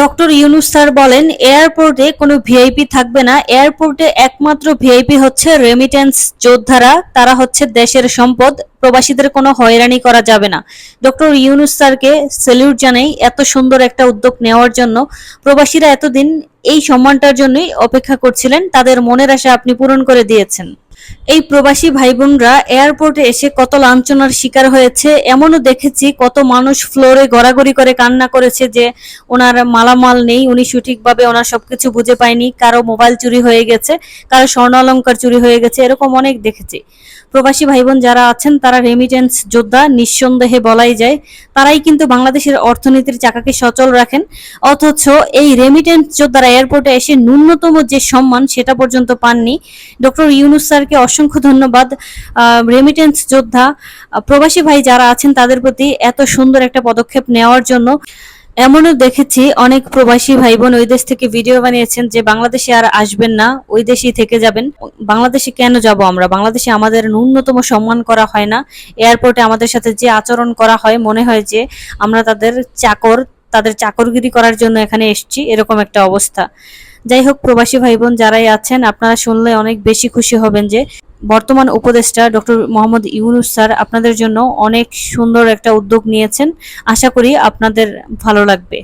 Doctor Yunus sir বলেন, এয়ারপোর্টে কোনো ভিআইপি থাকবে না। এয়ারপোর্টে একমাত্র ভিআইপি হচ্ছে রেমিটেন্স যোদ্ধারা, তারা হচ্ছে দেশের সম্পদ। প্রবাসীদের কোনো হয়রানি করা যাবে না। ডক্টর ইউনূস স্যারকে স্যালিউট জানাই এত সুন্দর একটা উদ্যোগ নেওয়ার জন্য। প্রবাসীরা এতদিন এই সম্মানটার জন্যই অপেক্ষা করছিলেন, তাদের মনের আশা আপনি পূরণ করে দিয়েছেন। এই প্রবাসী ভাই বোনরা এয়ারপোর্টে এসে কত লাঞ্ছনার শিকার হয়েছে, এমনও দেখেছি কত মানুষ ফ্লোরে গড়াগড়ি করে কান্না করেছে যে ওনার মালামাল নেই, উনি সঠিকভাবে ওনার সবকিছু বুঝে পায়নি, কারো মোবাইল চুরি হয়ে গেছে, কারো স্বর্ণ অলংকার চুরি হয়ে গেছে, এরকম অনেক দেখেছি। প্রবাসী ভাই বোন যারা আছেন তারা রেমিটেন্স যোদ্ধা, নিঃসন্দেহে বলাই যায়। তারাই কিন্তু বাংলাদেশের অর্থনীতির চাকাকে সচল রাখেন। অথচ এই রেমিটেন্স যোদ্ধারা এয়ারপোর্টে এসে ন্যূনতম যে সম্মান সেটা পর্যন্ত পাননি। ডক্টর ইউনূস স্যারকে অসংখ্য ধন্যবাদ। রেমিটেন্স যোদ্ধা প্রবাসী ভাই যারা আছেন তাদের প্রতি এত সুন্দর একটা পদক্ষেপ নেওয়ার জন্য। এমনও দেখেছি অনেক প্রবাসী ভাই বোন ওই দেশ থেকে ভিডিও বানিয়েছেন যে বাংলাদেশে আর আসবেন না, ওই দেশেই থেকে যাবেন। বাংলাদেশে কেন যাব আমরা? বাংলাদেশে আমাদের ন্যূনতম সম্মান করা হয় না। এয়ারপোর্টে আমাদের সাথে যে আচরণ করা হয়, মনে হয় যে আমরা তাদের চাকর, তাদের চাকরগিরি করার জন্য এখানে এসেছি, এরকম একটা অবস্থা। যাই হোক, প্রবাসী ভাই বোন যারাই আছেন আপনারা শুনলে অনেক বেশি খুশি হবেন যে বর্তমান উপদেষ্টা ডক্টর মোহাম্মদ ইউনূস স্যার আপনাদের জন্য অনেক সুন্দর একটা উদ্যোগ নিয়েছেন। আশা করি আপনাদের ভালো লাগবে।